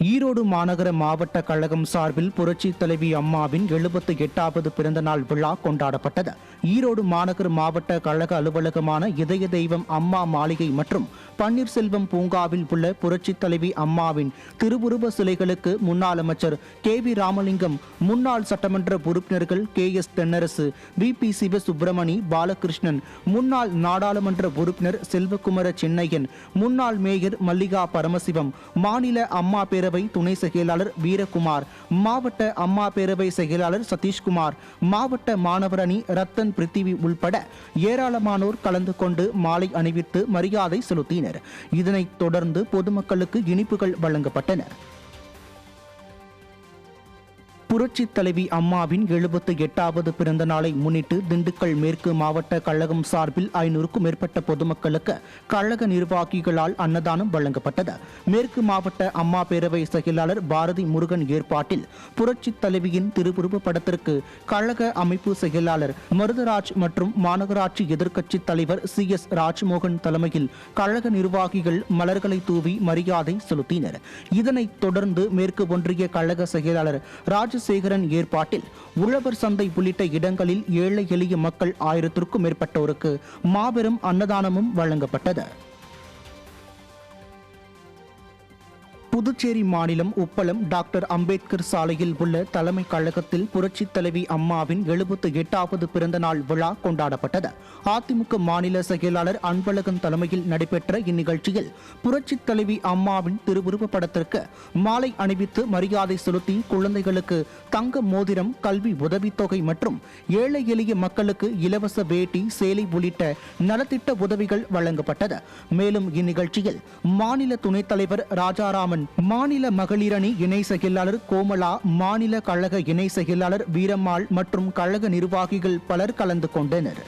ஈரோடு மாநகர மாவட்ட கழகம் சார்பில் புரட்சி தலைவி அம்மாவின் 78வது பிறந்த நாள் விழா கொண்டாடப்பட்டது. ஈரோடு மாநகர மாவட்ட கழக அலுவலகமான இதய தெய்வம் அம்மா மாளிகை மற்றும் பன்னீர்செல்வம் பூங்காவில் உள்ள புரட்சி தலைவி அம்மாவின் திருவுருவ சிலைகளுக்கு முன்னாள் அமைச்சர் KV ராமலிங்கம், முன்னாள் சட்டமன்ற உறுப்பினர்கள் KS தென்னரசு, VP சிவசுப்பிரமணி, பாலகிருஷ்ணன், முன்னாள் நாடாளுமன்ற உறுப்பினர் செல்வகுமார சென்னையன், முன்னாள் மேயர் மல்லிகா பரமசிவம், மாநில அம்மா பேரவை துணை செயலாளர் வீரகுமார், மாவட்ட அம்மா பேரவை செயலாளர் சதீஷ்குமார், மாவட்ட மாணவர் அணி ரத்தன் பிரித்திவி உள்பட ஏராளமானோர் கலந்து கொண்டு மாலை அணிவித்து மரியாதை செலுத்தினர். இதனைத் தொடர்ந்து பொதுமக்களுக்கு இனிப்புகள் வழங்கப்பட்டன. புரட்சி தலைவி அம்மாவின் 78வது பிறந்த நாளை முன்னிட்டு திண்டுக்கல் மேற்கு மாவட்ட கழகம் சார்பில் 500க்கும் மேற்பட்ட பொதுமக்களுக்கு கழக நிர்வாகிகளால் அன்னதானம் வழங்கப்பட்டது. மேற்கு மாவட்ட அம்மா பேரவை செயலாளர் பாரதி முருகன் ஏற்பாட்டில் புரட்சி தலைவியின் திருவுருவ படத்திற்கு கழக அமைப்பு செயலாளர் மருதராஜ் மற்றும் மாநகராட்சி எதிர்க்கட்சி தலைவர் CS ராஜ்மோகன் தலைமையில் கழக நிர்வாகிகள் மலர்களை தூவி மரியாதை செலுத்தினர். இதனைத் தொடர்ந்து மேற்கு ஒன்றிய கழக செயலாளர் ராஜசேகரன் ஏற்பாட்டில் உழவர் சந்தை உள்ளிட்ட இடங்களில் ஏழை எளிய மக்கள் 1000க்கும் மேற்பட்டோருக்கு மாபெரும் அன்னதானமும் வழங்கப்பட்டது. புதுச்சேரி மாநிலம் உப்பளம் டாக்டர் அம்பேத்கர் சாலையில் உள்ள தலைமை கழகத்தில் புரட்சி தலைவி அம்மாவின் 78வது பிறந்த நாள் விழா கொண்டாடப்பட்டது. அதிமுக மாநில செயலாளர் அன்பழகன் தலைமையில் நடைபெற்ற இந்நிகழ்ச்சியில் புரட்சி தலைவி அம்மாவின் திருவுருவ படத்திற்கு மாலை அணிவித்து மரியாதை செலுத்தி குழந்தைகளுக்கு தங்க மோதிரம், கல்வி உதவித்தொகை மற்றும் ஏழை எளிய மக்களுக்கு இலவச வேட்டி, சேலை உள்ளிட்ட நலத்திட்ட உதவிகள் வழங்கப்பட்டது. மேலும் இந்நிகழ்ச்சியில் மாநில துணைத் தலைவர் ராஜாராமன், மாநில மகளிரணி இணை செயலாளர் கோமலா, மாநில கழக இணை செயலாளர் வீரம்மாள் மற்றும் கழக நிர்வாகிகள் பலர் கலந்து கொண்டனர்.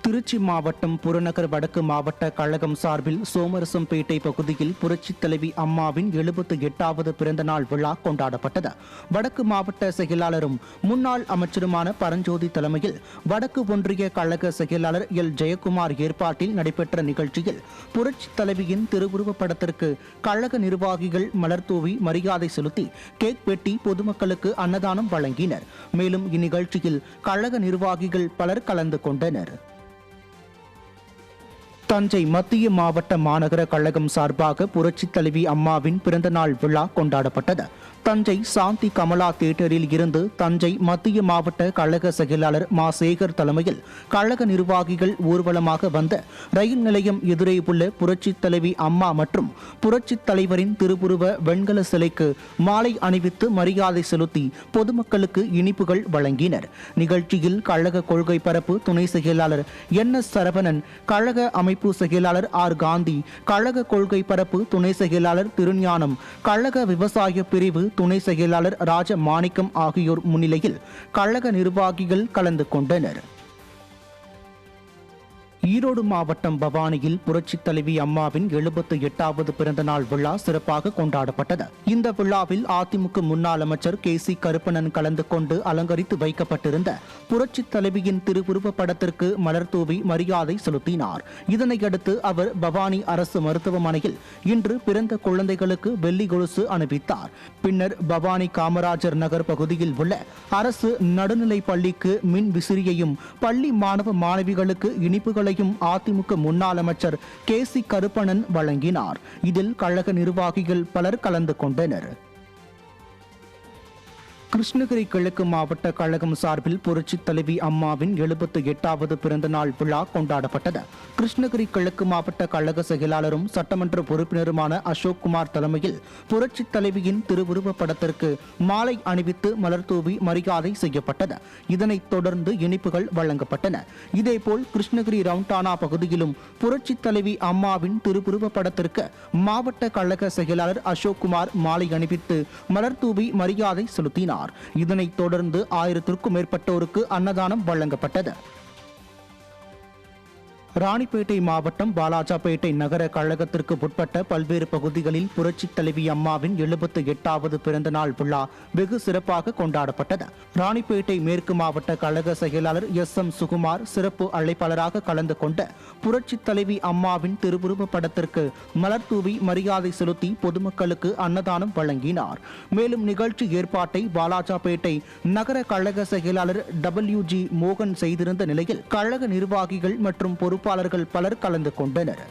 திருச்சி மாவட்டம் புறநகர் வடக்கு மாவட்ட கழகம் சார்பில் சோமரசம்பேட்டை பகுதியில் புரட்சி தலைவி அம்மாவின் 78வது பிறந்த நாள் விழா கொண்டாடப்பட்டது. வடக்கு மாவட்ட செயலாளரும் முன்னாள் அமைச்சருமான பரஞ்சோதி தலைமையில் வடக்கு ஒன்றிய கழக செயலாளர் எல் ஜெயக்குமார் ஏற்பாட்டில் நடைபெற்ற நிகழ்ச்சியில் புரட்சி தலைவியின் திருவுருவ படத்திற்கு கழக நிர்வாகிகள் மலர் தூவி மரியாதை செலுத்தி கேக் வெட்டி பொதுமக்களுக்கு அன்னதானம் வழங்கினர். மேலும் இந்நிகழ்ச்சியில் கழக நிர்வாகிகள் பலர் கலந்து கொண்டனர். தஞ்சை மத்திய மாவட்ட மாநகர கழகம் சார்பாக புரட்சி தலைவி அம்மாவின் பிறந்த நாள் விழா கொண்டாடப்பட்டது. தஞ்சை சாந்தி கமலா தியேட்டரில் இருந்து தஞ்சை மத்திய மாவட்ட கழக செயலாளர் மா சேகர் தலைமையில் கழக நிர்வாகிகள் ஊர்வலமாக வந்த ரயில் நிலையம் எதிரே உள்ள புரட்சி தலைவி அம்மா மற்றும் புரட்சி தலைவரின் திருவுருவ வெண்கல சிலைக்கு மாலை அணிவித்து மரியாதை செலுத்தி பொதுமக்களுக்கு இனிப்புகள் வழங்கினர். நிகழ்ச்சியில் கழக கொள்கை பரப்பு துணை செயலாளர் NS சரவணன், கழக அமைப்பு செயலாளர் R காந்தி, கழக கொள்கை பரப்பு துணை செயலாளர் திருஞானம், கழக விவசாய பிரிவு துணை செயலாளர் ராஜ மாணிக்கம் ஆகியோர் முன்னிலையில் கழக நிர்வாகிகள் கலந்து கொண்டனர். ஈரோடு மாவட்டம் பவானியில் புரட்சி தலைவி அம்மாவின் 78வது பிறந்த நாள் விழா சிறப்பாக கொண்டாடப்பட்டது. இந்த விழாவில் அதிமுக முன்னாள் அமைச்சர் KC கருப்பணன் கலந்து கொண்டு அலங்கரித்து வைக்கப்பட்டிருந்த புரட்சி தலைவியின் திருவுருவ படத்திற்கு மலர் தூவி மரியாதை செலுத்தினார். இதனையடுத்து அவர் பவானி அரசு மருத்துவமனையில் இன்று பிறந்த குழந்தைகளுக்கு வெள்ளி கொலுசு அணிவித்தார். பின்னர் பவானி காமராஜர் நகர் பகுதியில் உள்ள அரசு நடுநிலை பள்ளிக்கு மின் விசிறியையும் பள்ளி மாணவ மாணவிகளுக்கு இனிப்புகளை அதிமுக முன்னாள் அமைச்சர் KC கருப்பணன் வழங்கினார். இதில் கழக நிர்வாகிகள் பலர் கலந்து கொண்டனர். கிருஷ்ணகிரி கிழக்கு மாவட்ட கழகம் சார்பில் புரட்சி தலைவி அம்மாவின் 78வது பிறந்த நாள் விழா கொண்டாடப்பட்டது. கிருஷ்ணகிரி கிழக்கு மாவட்ட கழக செயலாளரும் சட்டமன்ற உறுப்பினருமான அசோக் குமார் தலைமையில் புரட்சி தலைவியின் திருவுருவ படத்திற்கு மாலை அணிவித்து மலர் தூவி மரியாதை செய்யப்பட்டது. இதனைத் தொடர்ந்து இனிப்புகள் வழங்கப்பட்டன. இதேபோல் கிருஷ்ணகிரி ரவுண்டானா பகுதியிலும் புரட்சி தலைவி அம்மாவின் திருவுருவ படத்திற்கு மாவட்ட கழக செயலாளர் அசோக் குமார் மாலை அணிவித்து மலர் தூவி மரியாதை செலுத்தினார். இதனைத் தொடர்ந்து 1000க்கும் மேற்பட்டோருக்கு அன்னதானம் வழங்கப்பட்டது. ராணிப்பேட்டை மாவட்டம் வாலாஜாபேட்டை நகர கழகத்திற்கு உட்பட்ட பல்வேறு பகுதிகளில் புரட்சித் தலைவி அம்மாவின் 78வது பிறந்த நாள் விழா வெகு சிறப்பாக கொண்டாடப்பட்டது. ராணிப்பேட்டை மேற்கு மாவட்ட கழக செயலாளர் SM சுகுமார் சிறப்பு அழைப்பாளராக கலந்து கொண்டு புரட்சித் தலைவி அம்மாவின் திருவுருவ படத்திற்கு மலர் தூவி மரியாதை செலுத்தி பொதுமக்களுக்கு அன்னதானம் வழங்கினார். மேலும் நிகழ்ச்சி ஏற்பாட்டை வாலாஜாபேட்டை நகர கழக செயலாளர் WG மோகன் செய்திருந்த நிலையில் கழக நிர்வாகிகள் மற்றும் பொறுப்பாளர்கள் பலர் கலந்து கொண்டனர்.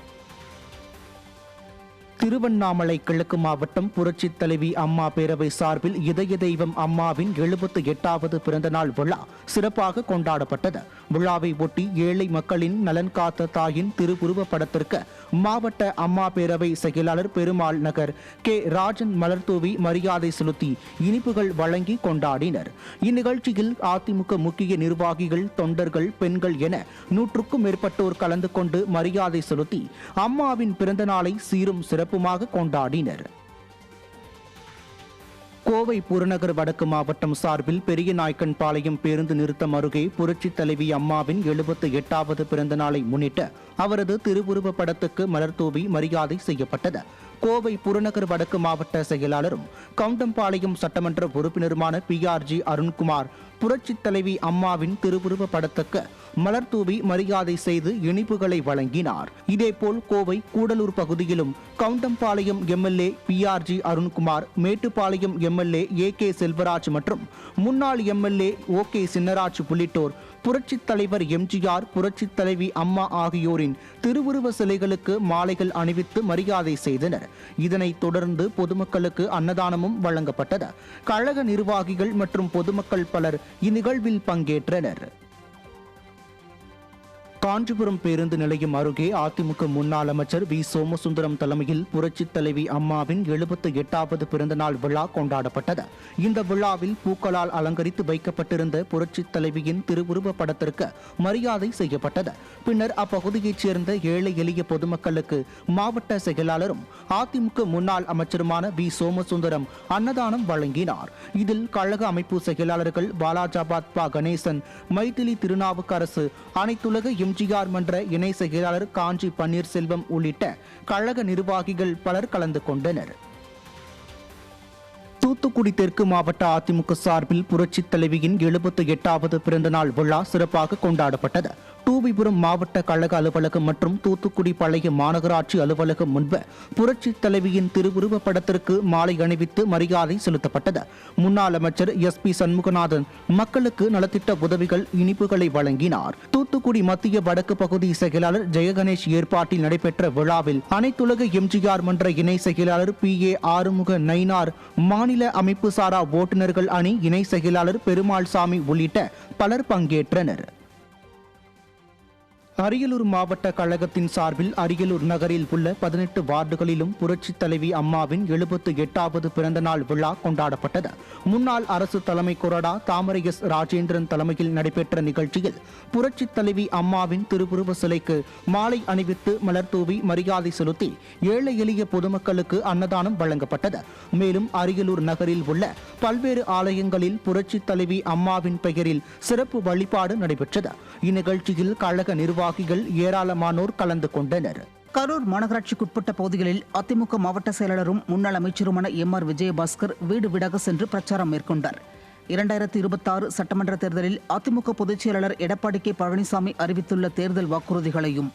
திருவண்ணாமலை கிழக்கு மாவட்டம் புரட்சித் தலைவி அம்மா பேரவை சார்பில் இதய தெய்வம் அம்மாவின் 78வது பிறந்தநாள் விழா சிறப்பாக கொண்டாடப்பட்டது. விழாவை ஒட்டி ஏழை மக்களின் நலன் காத்த தாயின் திருவுருவ படத்திற்கு மாவட்ட அம்மா பேரவை செயலாளர் பெருமாள் நகர் K. ராஜன் மலர்தூவி மரியாதை செலுத்தி இனிப்புகள் வழங்கி கொண்டாடினர். இந்நிகழ்ச்சியில் அதிமுக முக்கிய நிர்வாகிகள், தொண்டர்கள், பெண்கள் என 100க்கும் மேற்பட்டோர் கலந்து கொண்டு மரியாதை செலுத்தி அம்மாவின் பிறந்த நாளை சீரும் சிறப்புமாக கொண்டாடினர். கோவை புறநகர் வடக்கு மாவட்டம் சார்பில் பெரியநாயக்கன் பாளையம் பேருந்து நிறுத்தம் அருகே புரட்சித் தலைவி அம்மாவின் 78வது பிறந்த நாளை முன்னிட்டு அவரது திருவுருவ படத்துக்கு மலர் தூவி மரியாதை செய்யப்பட்டது. கோவை புறநகர் வடக்கு மாவட்ட செயலாளரும் கவுண்டம்பாளையம் சட்டமன்ற உறுப்பினருமான PRG அருண்குமார் புரட்சித் தலைவி அம்மாவின் திருவுருவ படத்துக்கு மலர் தூவி மரியாதை செய்து இனிப்புகளை வழங்கினார். இதேபோல் கோவை கூடலூர் பகுதியிலும் Goundampalayam MLA PRG Arunkumar, Mettupalayam MLA AK Selvaraj மற்றும் முன்னாள் MLA OK சின்னராஜ் உள்ளிட்டோர் புரட்சித் தலைவர் MGR, புரட்சித் தலைவி அம்மா ஆகியோரின் திருவுருவ சிலைகளுக்கு மாலைகள் அணிவித்து மரியாதை செய்தனர். இதனைத் தொடர்ந்து பொதுமக்களுக்கு அன்னதானமும் வழங்கப்பட்டது. கழக நிர்வாகிகள் மற்றும் பொதுமக்கள் பலர் இந்நிகழ்வில் பங்கேற்றனர். காஞ்சிபுரம் பேருந்து நிலையம் அருகே அதிமுக முன்னாள் அமைச்சர் V. சோமசுந்தரம் தலைமையில் புரட்சித் தலைவி அம்மாவின் 78வது பிறந்தநாள் விழா கொண்டாடப்பட்டது. இந்த விழாவில் பூக்களால் அலங்கரித்து வைக்கப்பட்டிருந்த புரட்சித் தலைவியின் திருவுருவ படத்திற்கு மரியாதை செய்யப்பட்டது. பின்னர் அப்பகுதியைச் சேர்ந்த ஏழை எளிய பொதுமக்களுக்கு மாவட்ட செயலாளரும் அதிமுக முன்னாள் அமைச்சருமான V. சோமசுந்தரம் அன்னதானம் வழங்கினார். இதில் கழக அமைப்பு செயலாளர்கள் வாலாஜாபாத் ப. கணேசன், மைதிலி திருநாவுக்கரசு, அனைத்துலக MGR மன்ற இணை செயலாளர் காஞ்சி பன்னீர்செல்வம் உள்ளிட்ட கழக நிர்வாகிகள் பலர் கலந்து கொண்டனர். தூத்துக்குடி தெற்கு மாவட்ட அதிமுக சார்பில் புரட்சித் தலைவியின் 78வது பிறந்தநாள் விழா சிறப்பாக கொண்டாடப்பட்டது. தூவிபுரம் மாவட்ட கழக அலுவலகம் மற்றும் தூத்துக்குடி பழைய மாநகராட்சி அலுவலகம் முன்பு புரட்சித் தலைவியின் திருவுருவ படத்திற்கு மாலை அணிவித்து மரியாதை செலுத்தப்பட்டது. முன்னாள் அமைச்சர் SP சண்முகநாதன் மக்களுக்கு நலத்திட்ட உதவிகள், இனிப்புகளை வழங்கினார். தூத்துக்குடி மத்திய வடக்கு பகுதி செயலாளர் ஜெயகணேஷ் ஏற்பாட்டில் நடைபெற்ற விழாவில் அனைத்துலக MGR மன்ற இணை செயலாளர் PA ஆறுமுக நயினார், மாநில அமைப்பு சாரா ஓட்டுநர்கள் அணி இணை செயலாளர் பெருமாள் சாமி உள்ளிட்ட பலர் பங்கேற்றனர். அரியலூர் மாவட்ட கழகத்தின் சார்பில் அரியலூர் நகரில் உள்ள 18 வார்டுகளிலும் புரட்சித் தலைவி அம்மாவின் 78வது பிறந்தநாள் விழா கொண்டாடப்பட்டது. முன்னாள் அரசு தலைமை கொறடா தாமரை S. ராஜேந்திரன் தலைமையில் நடைபெற்ற நிகழ்ச்சியில் புரட்சித் தலைவி அம்மாவின் திருவுருவ சிலைக்கு மாலை அணிவித்து மலர் தூவி மரியாதை செலுத்தி ஏழை எளிய பொதுமக்களுக்கு அன்னதானம் வழங்கப்பட்டது. மேலும் அரியலூர் நகரில் உள்ள பல்வேறு ஆலயங்களில் புரட்சித் தலைவி அம்மாவின் பெயரில் சிறப்பு வழிபாடு நடைபெற்றது. இந்நிகழ்ச்சியில் கழக நிர்வாகிகள் ஏராளமானோர் கலந்து கொண்டனர். கரூர் மாநகராட்சிக்குட்பட்ட பகுதிகளில் அதிமுக மாவட்ட செயலாளரும் முன்னாள் அமைச்சருமான MR விஜயபாஸ்கர் வீடு வீடாக சென்று பிரச்சாரம் மேற்கொண்டார். 2026 சட்டமன்ற தேர்தலில் அதிமுக பொதுச் செயலாளர் எடப்பாடி K. பழனிசாமி அறிவித்துள்ள தேர்தல் வாக்குறுதிகளையும்,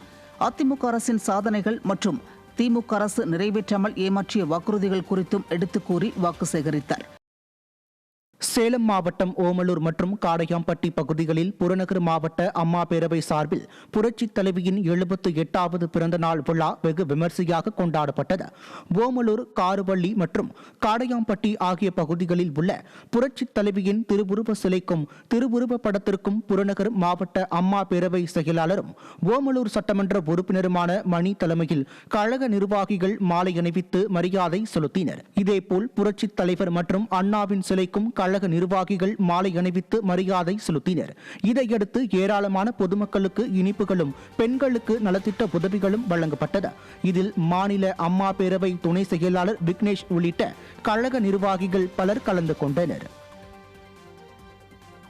அதிமுக அரசின் சாதனைகள் மற்றும் திமுக அரசு நிறைவேற்றாமல் ஏமாற்றிய வாக்குறுதிகள் குறித்தும் எடுத்துக் கூறி வாக்கு சேகரித்தார். சேலம் மாவட்டம் ஓமலூர் மற்றும் காடையாம்பட்டி பகுதிகளில் புறநகர் மாவட்ட அம்மா பேரவை சார்பில் புரட்சித் தலைவியின் 78வது பிறந்தநாள் விழா வெகு விமர்சையாக கொண்டாடப்பட்டது. ஓமலூர், காருவள்ளி மற்றும் காடையாம்பட்டி ஆகிய பகுதிகளில் உள்ள புரட்சித் தலைவியின் திருவுருவ சிலைக்கும் திருவுருவ படத்திற்கும் புறநகர் மாவட்ட அம்மா பேரவை செயலாளரும் ஓமலூர் சட்டமன்ற உறுப்பினருமான மணி தலைமையில் கழக நிர்வாகிகள் மாலை அணிவித்து மரியாதை செலுத்தினர். இதேபோல் புரட்சித் தலைவர் மற்றும் அண்ணாவின் சிலைக்கும் கழக நிர்வாகிகள் மாலை அணிவித்து மரியாதை செலுத்தினர். இதையடுத்து ஏராளமான பொதுமக்களுக்கு இனிப்புகளும், பெண்களுக்கு நலத்திட்ட உதவிகளும் வழங்கப்பட்டது. இதில் மாநில அம்மா பேரவை துணை செயலாளர் விக்னேஷ் உள்ளிட்ட கழக நிர்வாகிகள் பலர் கலந்து கொண்டனர்.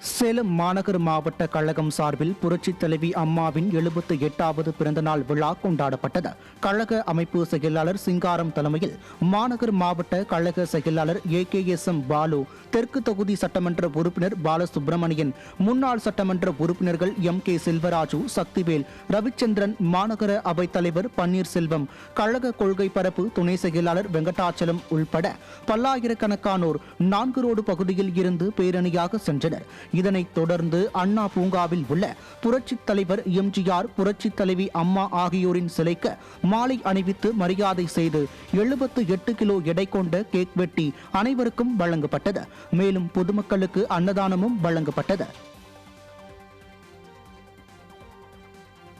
சேலம் மாநகர் மாவட்ட கழகம் சார்பில் புரட்சித் தலைவி அம்மாவின் 78வது பிறந்தநாள் விழா கொண்டாடப்பட்டது. கழக அமைப்பு செயலாளர் சிங்காரம் தலைமையில் மாநகர் மாவட்ட கழக செயலாளர் AKSM பாலு, தெற்கு தொகுதி சட்டமன்ற உறுப்பினர் பாலசுப்ரமணியன், முன்னாள் சட்டமன்ற உறுப்பினர்கள் MK செல்வராஜு, சக்திவேல், ரவிச்சந்திரன், மாநகர அவைத் தலைவர் பன்னீர்செல்வம், கழக கொள்கை பரப்பு துணை செயலாளர் வெங்கடாச்சலம் உள்பட பல்லாயிரக்கணக்கானோர் 4 ரோடு பகுதியில் இருந்து பேரணியாக சென்றனர். இதனைத் தொடர்ந்து அண்ணா பூங்காவில் உள்ள புரட்சித் தலைவர் MGR, புரட்சித் தலைவி அம்மா ஆகியோரின் சிலைக்கு மாலை அணிவித்து மரியாதை செய்து 78 கிலோ எடை கொண்ட கேக் வெட்டி அனைவருக்கும் வழங்கப்பட்டது. மேலும் பொதுமக்களுக்கு அன்னதானமும் வழங்கப்பட்டது.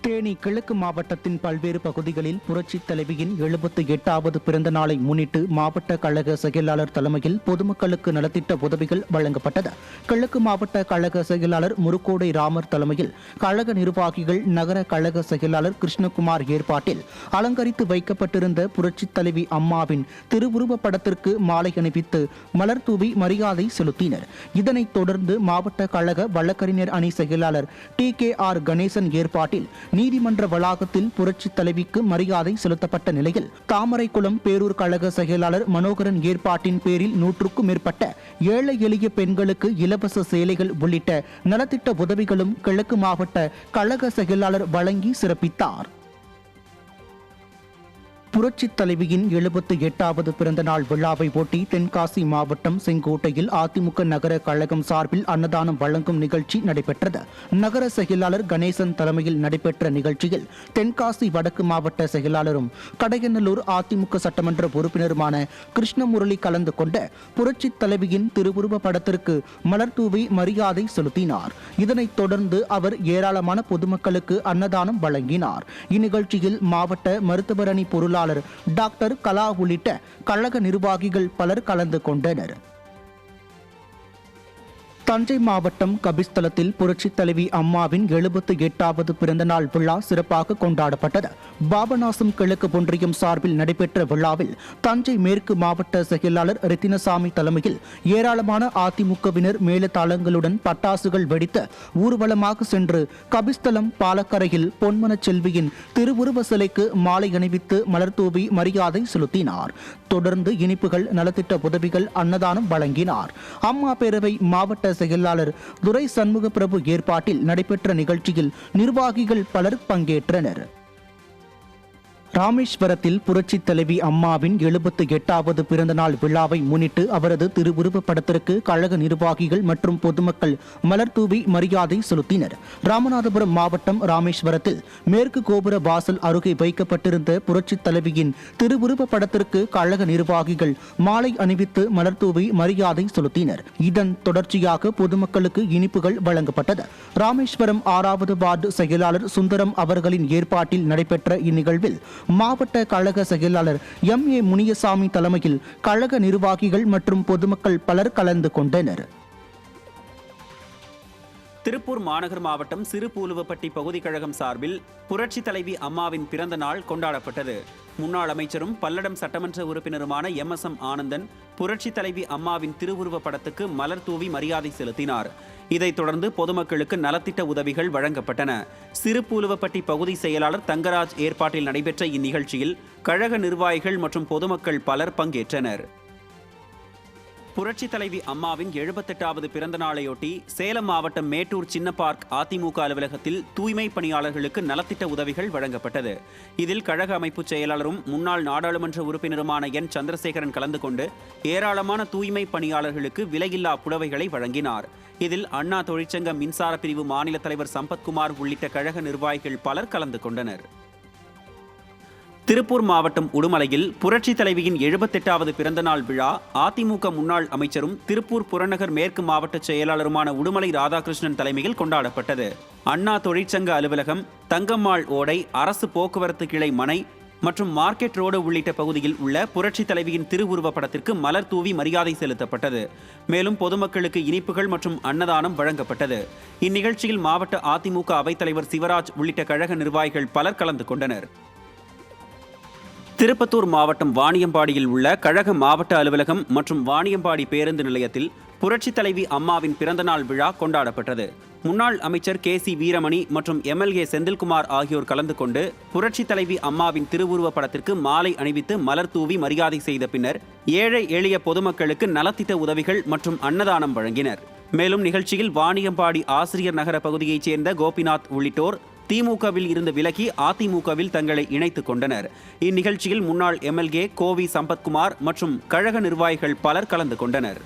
தேனி கிழக்கு மாவட்டத்தின் பல்வேறு பகுதிகளில் புரட்சித் தலைவியின் 78வது பிறந்த நாளை முன்னிட்டு மாவட்ட கழக செயலாளர் தலைமையில் பொதுமக்களுக்கு நலத்திட்ட உதவிகள் வழங்கப்பட்டது. கிழக்கு மாவட்ட கழக செயலாளர் முருக்கோடை ராமர் தலைமையில் கழக நிர்வாகிகள், நகர கழக செயலாளர் கிருஷ்ணகுமார் ஏற்பாட்டில் அலங்கரித்து வைக்கப்பட்டிருந்த புரட்சித் தலைவி அம்மாவின் திருவுருவ படத்திற்கு மாலை அணிவித்து மலர் தூவி மரியாதை செலுத்தினர். இதனைத் தொடர்ந்து மாவட்ட கழக வழக்கறிஞர் அணி செயலாளர் TKR கணேசன் ஏற்பாட்டில் நீதிமன்ற வளாகத்தில் புரட்சித் தலைவிக்கு மரியாதை செலுத்தப்பட்ட நிலையில் தாமரைக்குளம் பேரூர் கழக செயலாளர் மனோகரன் ஏற்பாட்டின் பேரில் 100க்கும் மேற்பட்ட ஏழை எளிய பெண்களுக்கு இலவச சேலைகள் உள்ளிட்ட நலத்திட்ட உதவிகளும் கிழக்கு மாவட்ட கழக செயலாளர் வழங்கி சிறப்பித்தார். புரட்சித் தலைவியின் 78வது பிறந்த நாள் விழாவை ஒட்டி தென்காசி மாவட்டம் செங்கோட்டையில் அதிமுக நகர கழகம் சார்பில் அன்னதானம் வழங்கும் நிகழ்ச்சி நடைபெற்றது. நகர செயலாளர் கணேசன் தலைமையில் நடைபெற்ற நிகழ்ச்சியில் தென்காசி வடக்கு மாவட்ட செயலாளரும் கடையநல்லூர் அதிமுக சட்டமன்ற உறுப்பினருமான கிருஷ்ணமுரளி கலந்து கொண்ட புரட்சித் தலைவியின் திருவுருவ படத்திற்கு மலர் தூவி மரியாதை செலுத்தினார். இதனைத் தொடர்ந்து அவர் ஏராளமான பொதுமக்களுக்கு அன்னதானம் வழங்கினார். இந்நிகழ்ச்சியில் மாவட்ட மருத்துவர் அணி பொருளாளர் டாக்டர் கலா உள்ளிட்ட கழக நிர்வாகிகள் பலர் கலந்து கொண்டனர். தஞ்சை மாவட்டம் கபிஸ்தலத்தில் புரட்சித் தலைவி அம்மாவின் 78வது பிறந்த நாள் விழா சிறப்பாக கொண்டாடப்பட்டது. பாபநாசம் கிழக்கு ஒன்றியம் சார்பில் நடைபெற்ற விழாவில் தஞ்சை மேற்கு மாவட்ட செயலாளர் ரத்தினசாமி தலைமையில் ஏராளமான அதிமுகவினர் மேலதாளங்களுடன் பட்டாசுகள் வெடித்து ஊர்வலமாக சென்று கபிஸ்தலம் பாலக்கரையில் பொன்மன செல்வியின் திருவுருவ சிலைக்கு மாலை அணிவித்து மலர் தூவி மரியாதை செலுத்தினார். தொடர்ந்து இனிப்புகள், நலத்திட்ட உதவிகள், அன்னதானம் வழங்கினார். அம்மா பேரவை மாவட்ட செயலாளர் துரை சண்முக பிரபு ஏற்பாட்டில் நடைபெற்ற நிகழ்ச்சியில் நிர்வாகிகள் பலர் பங்கேற்றனர். ராமேஸ்வரத்தில் புரட்சித் தலைவி அம்மாவின் 78வது பிறந்த நாள் விழாவை முன்னிட்டு அவரது திருவுருவ படத்திற்கு கழக நிர்வாகிகள் மற்றும் பொதுமக்கள் மலர் தூவி மரியாதை செலுத்தினர். ராமநாதபுரம் மாவட்டம் ராமேஸ்வரத்தில் மேற்கு கோபுர வாசல் அருகே வைக்கப்பட்டிருந்த புரட்சித் தலைவியின் திருவுருவ படத்திற்கு கழக நிர்வாகிகள் மாலை அணிவித்து மலர் தூவி மரியாதை செலுத்தினர். இதன் தொடர்ச்சியாக பொதுமக்களுக்கு இனிப்புகள் வழங்கப்பட்டது. ராமேஸ்வரம் 6வது வார்டு செயலாளர் சுந்தரம் அவர்களின் ஏற்பாட்டில் நடைபெற்ற இந்நிகழ்வில் மாவட்ட கழக செயலாளர் MA முனியசாமி தலைமையில் கழக நிர்வாகிகள் மற்றும் பொதுமக்கள் பலர் கலந்து கொண்டனர். திருப்பூர் மாநகர் மாவட்டம் சிறுபூலுவப்பட்டி பகுதி கழகம் சார்பில் புரட்சி தலைவி அம்மாவின் பிறந்த நாள் கொண்டாடப்பட்டது. முன்னாள் அமைச்சரும் பல்லடம் சட்டமன்ற உறுப்பினருமான MSM ஆனந்தன் புரட்சி தலைவி அம்மாவின் திருவுருவ படத்துக்கு மலர் தூவி மரியாதை செலுத்தினார். இதைத் தொடர்ந்து பொதுமக்களுக்கு நலத்திட்ட உதவிகள் வழங்கப்பட்டன. சிறுபூலுவப்பட்டி பகுதி செயலாளர் தங்கராஜ் ஏற்பாட்டில் நடைபெற்ற இந்நிகழ்ச்சியில் கழக நிர்வாகிகள் மற்றும் பொதுமக்கள் பலர் பங்கேற்றனர். புரட்சி தலைவி அம்மாவின் 78வது பிறந்த நாளையொட்டி சேலம் மாவட்டம் மேட்டூர் சின்ன பார்க் அதிமுக அலுவலகத்தில் தூய்மை பணியாளர்களுக்கு நலத்திட்ட உதவிகள் வழங்கப்பட்டது. இதில் கழக அமைப்பு செயலாளரும் முன்னாள் நாடாளுமன்ற உறுப்பினருமான N சந்திரசேகரன் கலந்து கொண்டு ஏராளமான தூய்மை பணியாளர்களுக்கு விலையில்லா புடவைகளை வழங்கினார். இதில் அண்ணா தொழிற்சங்க மின்சார பிரிவு மாநில தலைவர் சம்பத்குமார் உள்ளிட்ட கழக நிர்வாகிகள் பலர் கலந்து கொண்டனர். திருப்பூர் மாவட்டம் உடுமலையில் புரட்சி தலைவியின் 78வது பிறந்தநாள் விழா அதிமுக முன்னாள் அமைச்சரும் திருப்பூர் புறநகர் மேற்கு மாவட்ட செயலாளருமான உடுமலை ராதாகிருஷ்ணன் தலைமையில் கொண்டாடப்பட்டது. அண்ணா தொழிற்சங்க அலுவலகம், தங்கம்மாள் ஓடை, அரசு போக்குவரத்து கிளை மனை மற்றும் மார்க்கெட் ரோடு உள்ளிட்ட பகுதியில் உள்ள புரட்சி தலைவியின் திருவுருவ படத்திற்கு மலர் தூவி மரியாதை செலுத்தப்பட்டது. மேலும் பொதுமக்களுக்கு இனிப்புகள் மற்றும் அன்னதானம் வழங்கப்பட்டது. இந்நிகழ்ச்சியில் மாவட்ட அதிமுக அவைத்தலைவர் சிவராஜ் உள்ளிட்ட கழக நிர்வாகிகள் பலர் கலந்து கொண்டனர். திருப்பத்தூர் மாவட்டம் வாணியம்பாடியில் உள்ள கழக மாவட்ட அலுவலகம் மற்றும் வாணியம்பாடி பேருந்து நிலையத்தில் புரட்சி தலைவி அம்மாவின் பிறந்தநாள் விழா கொண்டாடப்பட்டது. முன்னாள் அமைச்சர் KC வீரமணி மற்றும் MLA செந்தில்குமார் ஆகியோர் கலந்து கொண்டு புரட்சி தலைவி அம்மாவின் திருவுருவ படத்திற்கு மாலை அணிவித்து மலர் தூவி மரியாதை செய்த பின்னர் ஏழை எளிய பொதுமக்களுக்கு நலத்திட்ட உதவிகள் மற்றும் அன்னதானம் வழங்கினர். மேலும் நிகழ்ச்சியில் வாணியம்பாடி ஆசிரியர் நகர பகுதியைச் சேர்ந்த கோபிநாத் உள்ளிட்டோர் திமுகவில் இருந்து விலகி அதிமுகவில் தங்களை இணைத்துக் கொண்டனர். இந்நிகழ்ச்சியில் முன்னாள் MLA கோவி சம்பத்குமார் மற்றும் கழக நிர்வாகிகள் பலர் கலந்து கொண்டனர்.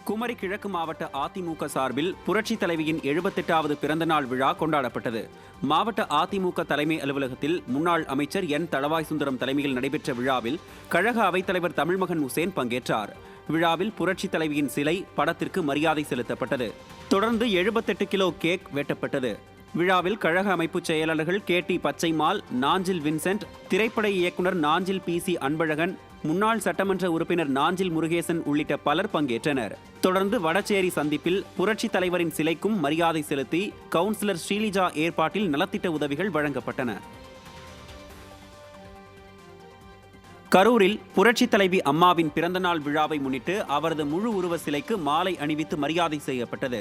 குமரி கிழக்கு மாவட்ட அதிமுக சார்பில் புரட்சி தலைவியின் 78வது பிறந்தநாள் விழா கொண்டாடப்பட்டது. மாவட்ட அதிமுக தலைமை அலுவலகத்தில் முன்னாள் அமைச்சர் N. தளவாய் சுந்தரம் தலைமையில் நடைபெற்ற விழாவில் கழக அவைத்தலைவர் தமிழ்மகன் உசேன் பங்கேற்றார். விழாவில் புரட்சி தலைவியின் சிலை படத்திற்கு மரியாதை செலுத்தப்பட்டது. தொடர்ந்து 78 கிலோ கேக் வெட்டப்பட்டது. விழாவில் கழக அமைப்பு செயலாளர்கள் KT பச்சைமால், நாஞ்சில் வின்சென்ட், திரைப்பட இயக்குனர் நாஞ்சில் PC அன்பழகன், முன்னாள் சட்டமன்ற உறுப்பினர் நாஞ்சில் முருகேசன் உள்ளிட்ட பலர் பங்கேற்றனர். தொடர்ந்து வடச்சேரி சந்திப்பில் புரட்சி தலைவரின் சிலைக்கும் மரியாதை செலுத்தி கவுன்சிலர் ஸ்ரீலிஜா ஏற்பாட்டில் நலத்திட்ட உதவிகள் வழங்கப்பட்டன. கரூரில் புரட்சி தலைவி அம்மாவின் பிறந்தநாள் விழாவை முன்னிட்டு அவரது முழு உருவ சிலைக்கு மாலை அணிவித்து மரியாதை செய்யப்பட்டது.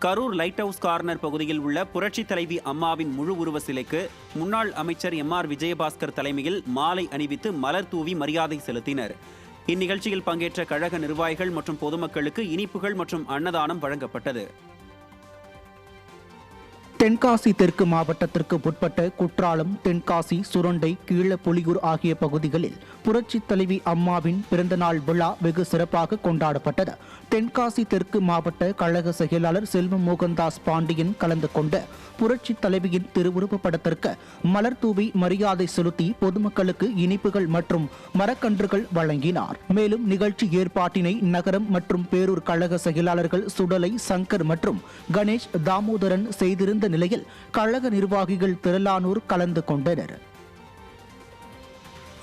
கரூர் லைட் ஹவுஸ் கார்னர் பகுதியில் உள்ள புரட்சி தலைவி அம்மாவின் முழு உருவ சிலைக்கு முன்னாள் அமைச்சர் MR விஜயபாஸ்கர் தலைமையில் மாலை அணிவித்து மலர் தூவி மரியாதை செலுத்தினர். இந்நிகழ்ச்சியில் பங்கேற்ற கழக நிர்வாகிகள் மற்றும் பொதுமக்களுக்கு இனிப்புகள் மற்றும் அன்னதானம் வழங்கப்பட்டது. தென்காசி தெற்கு மாவட்டத்திற்கு உட்பட்ட குற்றாலம், தென்காசி, சுரண்டை, கீழப்புலியூர் ஆகிய பகுதிகளில் புரட்சி தலைவி அம்மாவின் பிறந்தநாள் விழா வெகு சிறப்பாக கொண்டாடப்பட்டது. தென்காசி தெற்கு மாவட்ட கழக செயலாளர் செல்வம் மோகன்தாஸ் பாண்டியன் கலந்து கொண்ட புரட்சி தலைவியின் திருவுருவப் படத்திற்கு மலர் தூவி மரியாதை செலுத்தி பொதுமக்களுக்கு இனிப்புகள் மற்றும் மரக்கன்றுகள் வழங்கினார். மேலும் நிகழ்ச்சி ஏற்பாட்டினை நகரம் மற்றும் பேரூர் கழக செயலாளர்கள் சுடலை, சங்கர் மற்றும் கணேஷ் தாமோதரன் செய்திருந்த நிலையில் கழக நிர்வாகிகள் திரளானோர் கலந்து கொண்டனர்.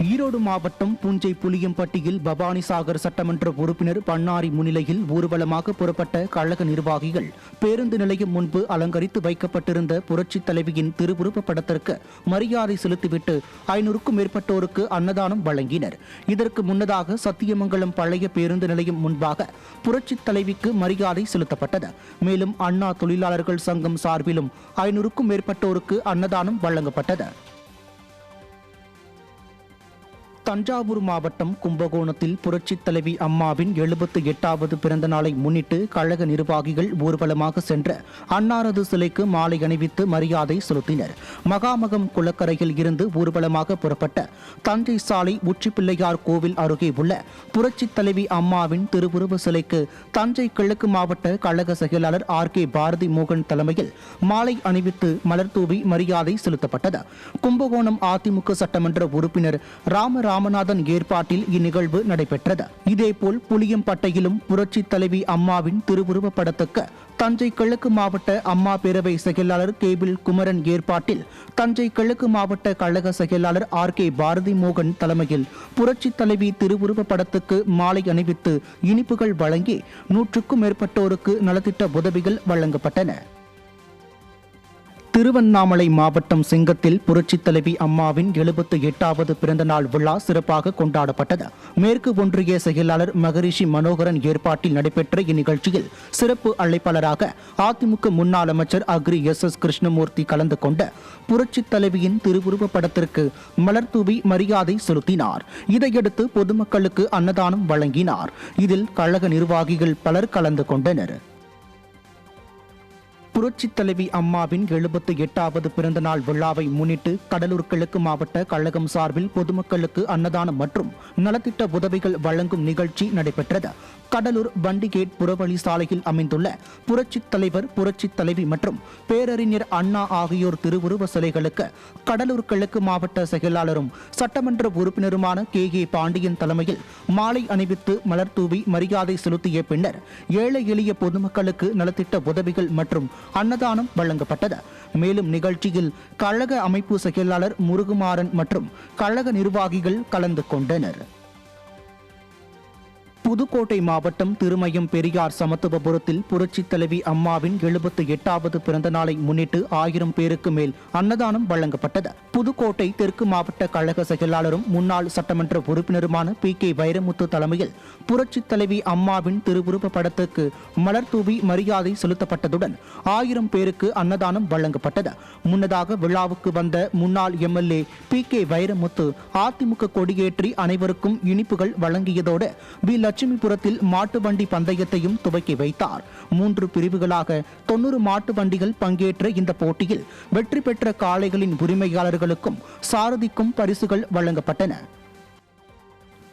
ஈரோடு மாவட்டம் புஞ்சை புளியம்பட்டியில் பவானிசாகர் சட்டமன்ற உறுப்பினர் பண்ணாரி முன்னிலையில் ஊர்வலமாக புறப்பட்ட கழக நிர்வாகிகள் பேருந்து நிலையம் முன்பு அலங்கரித்து வைக்கப்பட்டிருந்த புரட்சி தலைவியின் திருவுருவப் படத்திற்கு மரியாதை செலுத்திவிட்டு 500க்கும் மேற்பட்டோருக்கு அன்னதானம் வழங்கினர். இதற்கு முன்னதாக சத்தியமங்கலம் பழைய பேருந்து நிலையம் முன்பாக புரட்சி தலைவிக்கு மரியாதை செலுத்தப்பட்டது. மேலும் அண்ணா தொழிலாளர்கள் சங்கம் சார்பிலும் 500க்கும் மேற்பட்டோருக்கு அன்னதானம் வழங்கப்பட்டது. தஞ்சாவூர் மாவட்டம் கும்பகோணத்தில் புரட்சி தலைவி அம்மாவின் 78வது பிறந்த நாளை முன்னிட்டு கழக நிர்வாகிகள் ஊர்வலமாக சென்ற அன்னாரது சிலைக்கு மாலை அணிவித்து மரியாதை செலுத்தினர். மகாமகம் குளக்கரையில் இருந்து ஊர்வலமாக புறப்பட்ட தஞ்சை சாலை உச்சிப்பிள்ளையார் கோவில் அருகே உள்ள புரட்சி தலைவி அம்மாவின் திருவுருவ சிலைக்கு தஞ்சை கிழக்கு மாவட்ட கழக செயலாளர் RK பாரதி மோகன் தலைமையில் மாலை அணிவித்து மலர் தூவி மரியாதை செலுத்தப்பட்டது. கும்பகோணம் அதிமுக சட்டமன்ற உறுப்பினர் ராமநாதன் ஏற்பாட்டில் இந்நிகழ்வு நடைபெற்றது. இதேபோல் புளியம்பட்டையிலும் புரட்சி தலைவி அம்மாவின் திருவுருவப் படத்துக்கு தஞ்சை கிழக்கு மாவட்ட அம்மா பேரவை செயலாளர் கேபிள் குமரன் ஏற்பாட்டில் தஞ்சை கிழக்கு மாவட்ட கழக செயலாளர் RK பாரதி மோகன் தலைமையில் புரட்சி தலைவி திருவுருவப் படத்துக்கு மாலை அணிவித்து இனிப்புகள் வழங்கி 100க்கும் மேற்பட்டோருக்கு நலத்திட்ட உதவிகள் வழங்கப்பட்டன. திருவண்ணாமலை மாவட்டம் சிங்கத்தில் புரட்சி தலைவி அம்மாவின் 78வது பிறந்தநாள் விழா சிறப்பாக கொண்டாடப்பட்டது. மேற்கு ஒன்றிய செயலாளர் மகரிஷி மனோகரன் ஏற்பாட்டில் நடைபெற்ற இந்நிகழ்ச்சியில் சிறப்பு அழைப்பாளராக அதிமுக முன்னாள் அமைச்சர் அக்ரி SS கிருஷ்ணமூர்த்தி கலந்து கொண்ட புரட்சி தலைவியின் திருவுருவப் படத்திற்கு மலர் தூவி மரியாதை செலுத்தினார். இதையடுத்து பொதுமக்களுக்கு அன்னதானம் வழங்கினார். இதில் கழக நிர்வாகிகள் பலர் கலந்து கொண்டனர். புரட்சி தலைவி அம்மாவின் 78வது பிறந்தநாள் விழாவை முன்னிட்டு கடலூர் கிழக்கு மாவட்ட கழகம் சார்பில் பொதுமக்களுக்கு அன்னதானம் மற்றும் நலத்திட்ட உதவிகள் வழங்கும் நிகழ்ச்சி நடைபெற்றது. கடலூர் வண்டிகேட் புறவழி சாலையில் அமைந்துள்ள புரட்சி தலைவர், புரட்சி தலைவி மற்றும் பேரறிஞர் அண்ணா ஆகியோர் திருவுருவ சிலைகளுக்கு கடலூர் கிழக்கு மாவட்ட செயலாளரும் சட்டமன்ற உறுப்பினருமான KA பாண்டியன் தலைமையில் மாலை அணிவித்து மலர் தூவி மரியாதை செலுத்திய பின்னர் ஏழை எளிய பொதுமக்களுக்கு நலத்திட்ட உதவிகள் மற்றும் அன்னதானம் வழங்கப்பட்டது. மேலும் நிகழ்ச்சியில் கழக அமைப்பு செயலாளர் முருகுமாறன் மற்றும் கழக நிர்வாகிகள் கலந்து கொண்டனர். புதுக்கோட்டை மாவட்டம் திருமயம் பெரியார் சமத்துவபுரத்தில் புரட்சித் தலைவி அம்மாவின் 78வது பிறந்த நாளை முன்னிட்டு 1000 பேருக்கு மேல் அன்னதானம் வழங்கப்பட்டது. புதுக்கோட்டை தெற்கு மாவட்ட கழக செயலாளரும் முன்னாள் சட்டமன்ற உறுப்பினருமான PK வைரமுத்து தலைமையில் புரட்சித் தலைவி அம்மாவின் திருவுருவ படத்துக்கு மலர் தூவி மரியாதை செலுத்தப்பட்டதுடன் 1000 பேருக்கு அன்னதானம் வழங்கப்பட்டது. முன்னதாக விழாவுக்கு வந்த முன்னாள் MLA PK வைரமுத்து அதிமுக கொடியேற்றி அனைவருக்கும் இனிப்புகள் வழங்கியதோடு லட்சுமிபுரத்தில் மாட்டு வண்டி பந்தயத்தையும் துவக்கி வைத்தார். 3 பிரிவுகளாக 90 மாட்டு வண்டிகள் பங்கேற்ற இந்த போட்டியில் வெற்றி பெற்ற காளைகளின் உரிமையாளர்களுக்கும் சாரதிக்கும் பரிசுகள் வழங்கப்பட்டன.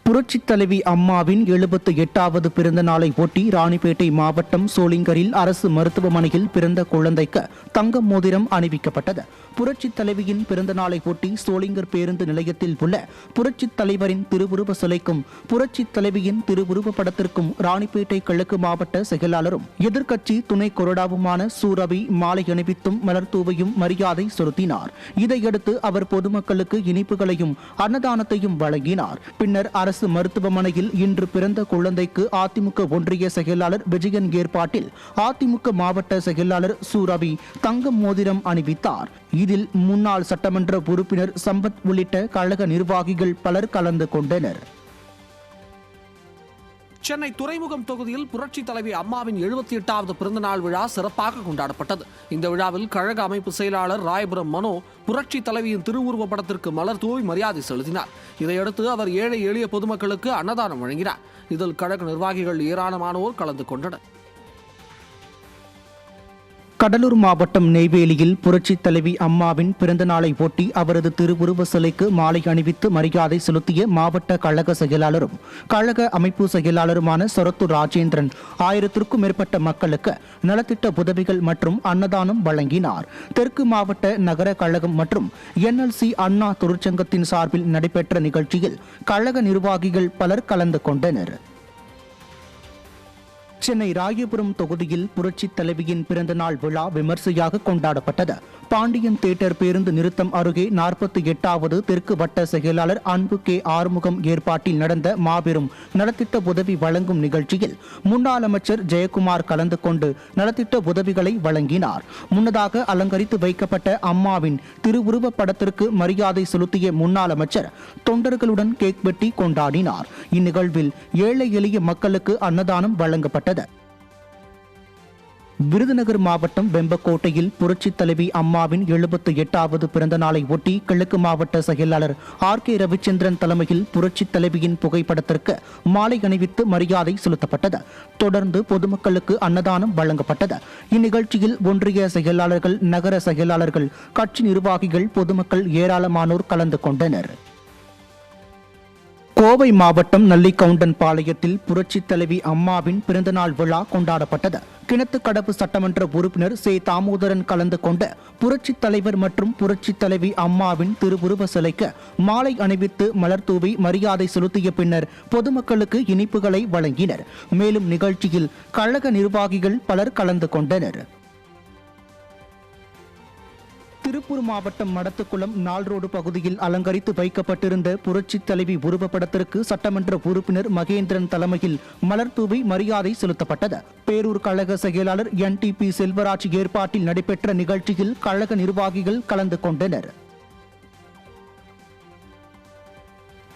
புரட்சித் தலைவி அம்மாவின் 78வது பிறந்த நாளை ஒட்டி ராணிப்பேட்டை மாவட்டம் சோளிங்கரில் அரசு மருத்துவமனையில் பிறந்த குழந்தைக்கு தங்க மோதிரம் அணிவிக்கப்பட்டது. புரட்சித் தலைவியின் பிறந்த நாளை ஒட்டி சோளிங்கர் பேருந்து நிலையத்தில் உள்ள புரட்சித் தலைவரின் திருவுருவ சிலைக்கும் புரட்சித் தலைவியின் திருவுருவ படத்திற்கும் ராணிப்பேட்டை கிழக்கு மாவட்ட செயலாளரும் எதிர்க்கட்சி துணை கொறடாவுமான சூரவி மாலை அணிவித்தும் மலர் தூவையும் மரியாதை செலுத்தினார். இதையடுத்து அவர் பொதுமக்களுக்கு இனிப்புகளையும் அன்னதானத்தையும் வழங்கினார். பின்னர் அரசு மருத்துவமனையில் இன்று பிறந்த குழந்தைக்கு அதிமுக ஒன்றிய செயலாளர் விஜயன் ஏற்பாட்டில் அதிமுக மாவட்ட செயலாளர் சூரவி தங்கம் மோதிரம் அணிவித்தார். இதில் முன்னாள் சட்டமன்ற உறுப்பினர் சம்பத் உள்ளிட்ட கழக நிர்வாகிகள் பலர் கலந்து கொண்டனர். சென்னை துறைமுகம் தொகுதியில் புரட்சி தலைவி அம்மாவின் 78வது பிறந்தநாள் விழா சிறப்பாக கொண்டாடப்பட்டது. இந்த விழாவில் கழக அமைப்பு செயலாளர் ராயபுரம் மனோ புரட்சி தலைவியின் திருவுருவ படத்திற்கு மலர் தூவி மரியாதை செலுத்தினார். இதையடுத்து அவர் ஏழை எளிய பொதுமக்களுக்கு அன்னதானம் வழங்கினார். இதில் கழக நிர்வாகிகள் ஏராளமானோர் கலந்து கொண்டனர். கடலூர் மாவட்டம் நெய்வேலியில் புரட்சித் தலைவி அம்மாவின் பிறந்த நாளை ஒட்டி அவரது திருவுருவ சிலைக்கு மாலை அணிவித்து மரியாதை செலுத்திய மாவட்ட கழக செயலாளரும் கழக அமைப்பு செயலாளருமான சொரத்தூர் ராஜேந்திரன் 1000க்கும் மேற்பட்ட மக்களுக்கு நலத்திட்ட உதவிகள் மற்றும் அன்னதானம் வழங்கினார். தெற்கு மாவட்ட நகர கழகம் மற்றும் NLC அண்ணா தொழிற்சங்கத்தின் சார்பில் நடைபெற்ற நிகழ்ச்சியில் கழக நிர்வாகிகள் பலர் கலந்து கொண்டனர். சென்னை ராயபுரம் தொகுதியில் புரட்சித் தலைவியின் பிறந்த நாள் விழா விமர்சையாக கொண்டாடப்பட்டது. பாண்டியன் தியேட்டர் பேருந்து நிறுத்தம் அருகே 48வது தெற்கு வட்ட செயலாளர் அன்பு K ஆறுமுகம் ஏற்பாட்டில் நடந்த மாபெரும் நலத்திட்ட உதவி வழங்கும் நிகழ்ச்சியில் முன்னாள் அமைச்சர் ஜெயக்குமார் கலந்து கொண்டு நலத்திட்ட உதவிகளை வழங்கினார். முன்னதாக அலங்கரித்து வைக்கப்பட்ட அம்மாவின் திருவுருவ படத்திற்கு மரியாதை செலுத்திய முன்னாள் அமைச்சர் தொண்டர்களுடன் கேக் வெட்டி கொண்டாடினார். இந்நிகழ்வில் ஏழை எளிய மக்களுக்கு அன்னதானம் வழங்கப்பட்டது. விருதுநகர் மாவட்டம் வெம்பக்கோட்டையில் புரட்சித் தலைவி அம்மாவின் 78வது பிறந்த நாளை ஒட்டி கிழக்கு மாவட்ட செயலாளர் RK ரவிச்சந்திரன் தலைமையில் புரட்சித் தலைவியின் புகைப்படத்திற்கு மாலை அணிவித்து மரியாதை செலுத்தப்பட்டது. தொடர்ந்து பொதுமக்களுக்கு அன்னதானம் வழங்கப்பட்டது. இந்நிகழ்ச்சியில் ஒன்றிய செயலாளர்கள், நகர செயலாளர்கள், கட்சி நிர்வாகிகள், பொதுமக்கள் ஏராளமானோர் கலந்து கொண்டனர். கோவை மாவட்டம் நல்லிக்கவுண்டன் பாளையத்தில் புரட்சித் தலைவி அம்மாவின் பிறந்தநாள் விழா கொண்டாடப்பட்டது. கிணத்துக்கடவு சட்டமன்ற உறுப்பினர் சே தாமோதரன் கலந்து கொண்ட புரட்சித் தலைவர் மற்றும் புரட்சித் தலைவி அம்மாவின் திருவுருவ சிலைக்கு மாலை அணிவித்து மலர் தூவி மரியாதை செலுத்திய பின்னர் பொதுமக்களுக்கு இனிப்புகளை வழங்கினர். மேலும் நிகழ்ச்சியில் கழக நிர்வாகிகள் பலர் கலந்து கொண்டனர். திருப்பூர் மாவட்டம் மடத்துக்குளம் நால்ரோடு பகுதியில் அலங்கரித்து வைக்கப்பட்டிருந்த புரட்சித் தலைவி உருவப்படத்திற்கு சட்டமன்ற உறுப்பினர் மகேந்திரன் தலைமையில் மலர் தூவி மரியாதை செலுத்தப்பட்டது. பேரூர் கழக செயலாளர் NTP செல்வராஜ் ஏற்பாட்டில் நடைபெற்ற நிகழ்ச்சியில் கழக நிர்வாகிகள் கலந்து கொண்டனர்.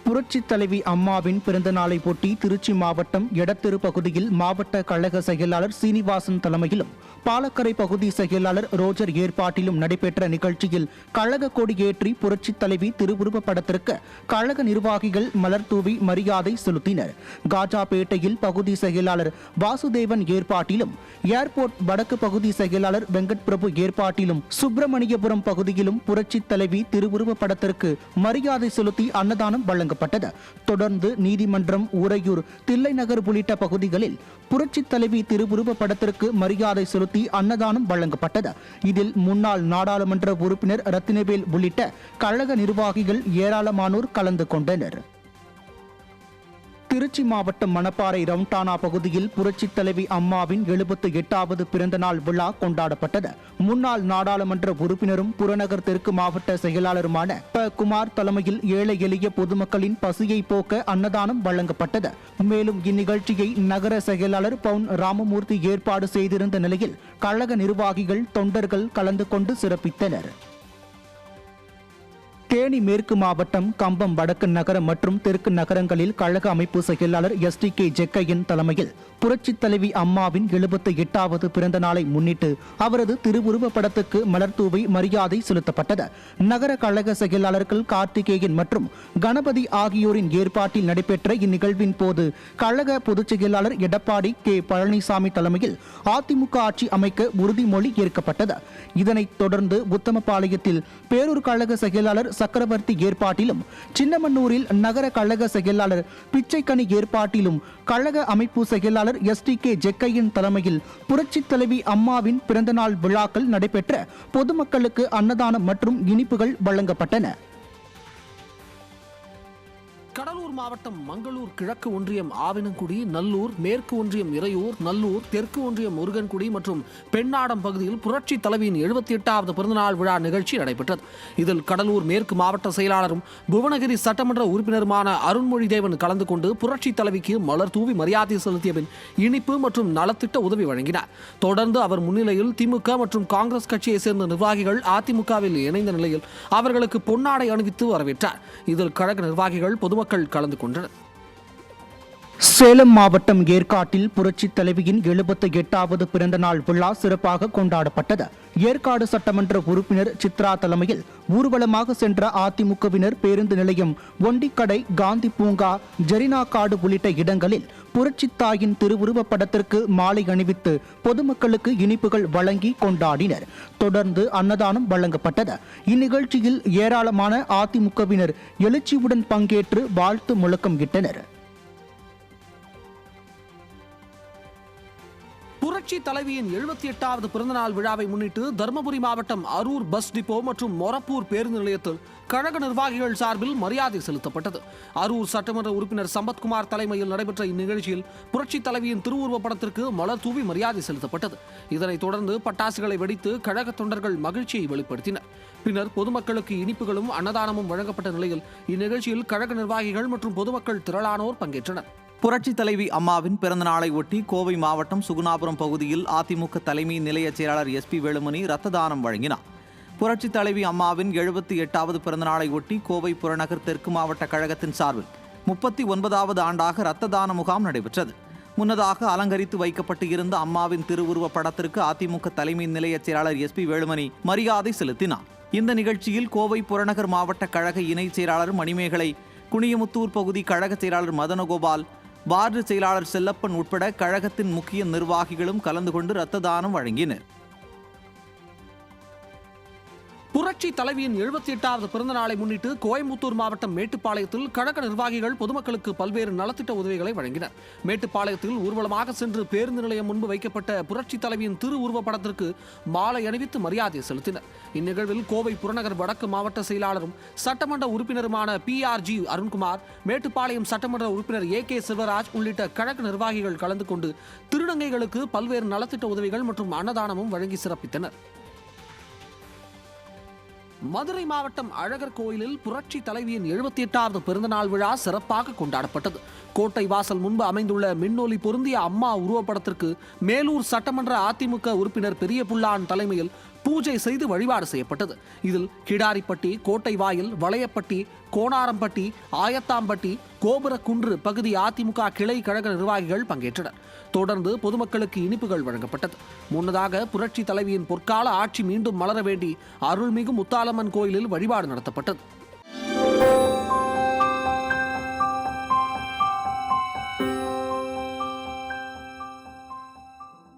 புரட்சித் தலைவி அம்மாவின் பிறந்த நாளை ஒட்டி திருச்சி மாவட்டம் எடத்தெரு பகுதியில் மாவட்ட கழக செயலாளர் சீனிவாசன் தலைமையிலும் பாலக்கரை பகுதி செயலாளர் ரோஜர் ஏற்பாட்டிலும் நடைபெற்ற நிகழ்ச்சியில் கழக கொடி ஏற்றி புரட்சித் தலைவி திருவுருவ படத்திற்கு கழக நிர்வாகிகள் மலர் தூவி மரியாதை செலுத்தினர். காஜாபேட்டையில் பகுதி செயலாளர் வாசுதேவன் ஏற்பாட்டிலும், ஏர்போர்ட் வடக்கு பகுதி செயலாளர் வெங்கட் பிரபு ஏற்பாட்டிலும், சுப்பிரமணியபுரம் பகுதியிலும் புரட்சித் தலைவி திருவுருவ படத்திற்கு மரியாதை செலுத்தி அன்னதானம் வழங்கப்பட்டது. தொடர்ந்து நீதிமன்றம், ஊரையூர், தில்லைநகர் உள்ளிட்ட பகுதிகளில் புரட்சித் தலைவி திருவுருவ படத்திற்கு மரியாதை செலுத்தி அன்னதானம் வழங்கப்பட்டது. இதில் முன்னாள் நாடாளுமன்ற உறுப்பினர் ரத்தினவேல் உள்ளிட்ட கழக நிர்வாகிகள் ஏராளமானோர் கலந்து கொண்டனர். திருச்சி மாவட்டம் மணப்பாறை ரவுண்டானா பகுதியில் புரட்சித் தலைவி அம்மாவின் 78வது பிறந்த நாள் விழா கொண்டாடப்பட்டது. முன்னாள் நாடாளுமன்ற உறுப்பினரும் புறநகர் தெற்கு மாவட்ட செயலாளருமான ப. குமார் தலைமையில் ஏழை எளிய பொதுமக்களின் பசியை போக்க அன்னதானம் வழங்கப்பட்டது. மேலும் இந்நிகழ்ச்சியை நகர செயலாளர் பவுன் ராமமூர்த்தி ஏற்பாடு செய்திருந்த நிலையில் கழக நிர்வாகிகள், தொண்டர்கள் கலந்து கொண்டு சிறப்பித்தனர். தேனி மேற்கு மாவட்டம் கம்பம் வடக்கு நகரம் மற்றும் தெற்கு நகரங்களில் கழக அமைப்பு செயலாளர் STK ஜெக்கையன் தலைமையில் புரட்சித் தலைவி அம்மாவின் 78வது பிறந்த நாளை முன்னிட்டு அவரது திருவுருவ படத்துக்கு மலர் தூவி மரியாதை செலுத்தப்பட்டது. நகர கழக செயலாளர்கள் கார்த்திகேயன் மற்றும் கணபதி ஆகியோரின் ஏற்பாட்டில் நடைபெற்ற இந்நிகழ்வின் போது கழக பொதுச் செயலாளர் எடப்பாடி K. பழனிசாமி தலைமையில் அதிமுக ஆட்சி அமைக்க உறுதிமொழி ஏற்கப்பட்டது. இதனைத் தொடர்ந்து உத்தமபாளையத்தில் பேரூர் கழக செயலாளர் சக்கரவர்த்தி ஏற்பாட்டிலும், சின்னமன்னூரில் நகர கழக செயலாளர் பிச்சைக்கனி ஏற்பாட்டிலும் கழக அமைப்பு செயலாளர் STK ஜெக்கையன் தலைமையில் புரட்சித் தலைவி அம்மாவின் பிறந்தநாள் விழாக்கள் நடைபெற்ற பொதுமக்களுக்கு அன்னதானம் மற்றும் இனிப்புகள் வழங்கப்பட்டன. கடலூர் மாவட்டம் மங்களூர் கிழக்கு ஒன்றியம் ஆவினங்குடி, நல்லூர் மேற்கு ஒன்றியம் இறையூர், நல்லூர் தெற்கு ஒன்றியம் முருகன்குடி மற்றும் பெண்ணாடம் பகுதியில் புரட்சி தலைவியின் 78வது பிறந்தநாள் விழா நிகழ்ச்சி நடைபெற்றது. இதில் கடலூர் மேற்கு மாவட்ட செயலாளரும் புவனகிரி சட்டமன்ற உறுப்பினருமான அருண்மொழி தேவன் கலந்து கொண்டு புரட்சி தலைவிக்கு மலர் தூவி மரியாதை செலுத்திய பின் இனிப்பு மற்றும் நலத்திட்ட உதவி வழங்கினார். தொடர்ந்து அவர் முன்னிலையில் திமுக மற்றும் காங்கிரஸ் கட்சியை சேர்ந்த நிர்வாகிகள் அதிமுகவில் இணைந்த நிலையில் அவர்களுக்கு பொன்னாடை அணிவித்து வரவேற்றார். இதில் கழக நிர்வாகிகள், பொதுமக்கள் கலந்து கொண்டனர். சேலம் மாவட்டம் ஏற்காட்டில் புரட்சித் தலைவியின் 78வது பிறந்த நாள் விழா சிறப்பாக கொண்டாடப்பட்டது. ஏற்காடு சட்டமன்ற உறுப்பினர் சித்ரா தலைமையில் ஊர்வலமாக சென்ற அதிமுகவினர் பேருந்து நிலையம், ஒண்டிக்கடை, காந்தி பூங்கா, ஜெரினா காடு உள்ளிட்ட இடங்களில் புரட்சித் தாயின் திருவுருவப் படத்திற்கு மாலை அணிவித்து பொதுமக்களுக்கு இனிப்புகள் வழங்கி கொண்டாடினர். தொடர்ந்து அன்னதானம் வழங்கப்பட்டது. இந்நிகழ்ச்சியில் ஏராளமான அதிமுகவினர் எழுச்சியுடன் பங்கேற்று வாழ்த்து முழக்கம் இட்டனர். புரட்சி தலைவியின் 78வது பிறந்தநாள் விழாவை முன்னிட்டு தருமபுரி மாவட்டம் அரூர் பஸ் டிப்போ மற்றும் மொரப்பூர் பேருந்து நிலையத்தில் கழக நிர்வாகிகள் சார்பில் மரியாதை செலுத்தப்பட்டது. அரூர் சட்டமன்ற உறுப்பினர் சம்பத்குமார் தலைமையில் நடைபெற்ற இந்நிகழ்ச்சியில் புரட்சி தலைவியின் திருவுருவ படத்திற்கு மலர் தூவி மரியாதை செலுத்தப்பட்டது. இதனைத் தொடர்ந்து பட்டாசுகளை வெடித்து கழக தொண்டர்கள் மகிழ்ச்சியை வெளிப்படுத்தினர். பின்னர் பொதுமக்களுக்கு இனிப்புகளும் அன்னதானமும் வழங்கப்பட்ட நிலையில் இந்நிகழ்ச்சியில் கழக நிர்வாகிகள் மற்றும் பொதுமக்கள் திரளானோர் பங்கேற்றனர். புரட்சி தலைவி அம்மாவின் பிறந்த நாளை ஒட்டி கோவை மாவட்டம் சுகுணாபுரம் பகுதியில் அதிமுக தலைமை நிலைய செயலாளர் SP வேலுமணி இரத்த தானம் வழங்கினார். புரட்சி தலைவி அம்மாவின் 78வது பிறந்த நாளை ஒட்டி கோவை புறநகர் தெற்கு மாவட்ட கழகத்தின் சார்பில் 39வது ஆண்டாக இரத்த தான முகாம் நடைபெற்றது. முன்னதாக அலங்கரித்து வைக்கப்பட்டு இருந்த அம்மாவின் திருவுருவ படத்திற்கு அதிமுக தலைமை நிலைய செயலாளர் SP வேலுமணி மரியாதை செலுத்தினார். இந்த நிகழ்ச்சியில் கோவை புறநகர் மாவட்ட கழக இணை செயலாளர் மணிமேகலை, குனியமுத்தூர் பகுதி கழக செயலாளர் மதனகோபால், வார்டு செயலாளர் செல்லப்பன் உட்பட கழகத்தின் முக்கிய நிர்வாகிகளும் கலந்து கொண்டு இரத்த தானம் வழங்கினர். புரட்சி தலைவியின் 78வது பிறந்த நாளை முன்னிட்டு கோயம்புத்தூர் மாவட்டம் மேட்டுப்பாளையத்தில் கழக நிர்வாகிகள் பொதுமக்களுக்கு பல்வேறு நலத்திட்ட உதவிகளை வழங்கினர். மேட்டுப்பாளையத்தில் ஊர்வலமாக சென்று பேருந்து நிலையம் முன்பு வைக்கப்பட்ட புரட்சி தலைவியின் திருவுருவ படத்திற்கு மாலை அணிவித்து மரியாதை செலுத்தினர். இந்நிகழ்வில் கோவை புறநகர் வடக்கு மாவட்ட செயலாளரும் சட்டமன்ற உறுப்பினருமான PRG அருண்குமார், மேட்டுப்பாளையம் சட்டமன்ற உறுப்பினர் AK செல்வராஜ் உள்ளிட்ட கழக நிர்வாகிகள் கலந்து கொண்டு திருநங்கைகளுக்கு பல்வேறு நலத்திட்ட உதவிகள் மற்றும் அன்னதானமும் வழங்கி சிறப்பித்தனர். மதுரை மாவட்டம் அழகர் கோயிலில் புரட்சி தலைவியின் 78வது பிறந்தநாள் விழா சிறப்பாக கொண்டாடப்பட்டது. கோட்டை வாசல் முன்பு அமைந்துள்ள மின்னொலி பொருந்திய அம்மா உருவப்படத்திற்கு மேலூர் சட்டமன்ற அதிமுக உறுப்பினர் பெரிய புல்லான் தலைமையில் பூஜை செய்து வழிபாடு செய்யப்பட்டது. இதில் கிடாரிப்பட்டி, கோட்டை வாயில், வளையப்பட்டி, கோணாரம்பட்டி, ஆயத்தாம்பட்டி, கோபுரக்குன்று பகுதி அதிமுக கிளை கழக நிர்வாகிகள் பங்கேற்றனர். தொடர்ந்து பொதுமக்களுக்கு இனிப்புகள் வழங்கப்பட்டது. முன்னதாக புரட்சி தலைவியின் பொற்கால ஆட்சி மீண்டும் மலர வேண்டி அருள்மிகு முத்தாலம்மன் கோயிலில் வழிபாடு நடத்தப்பட்டது.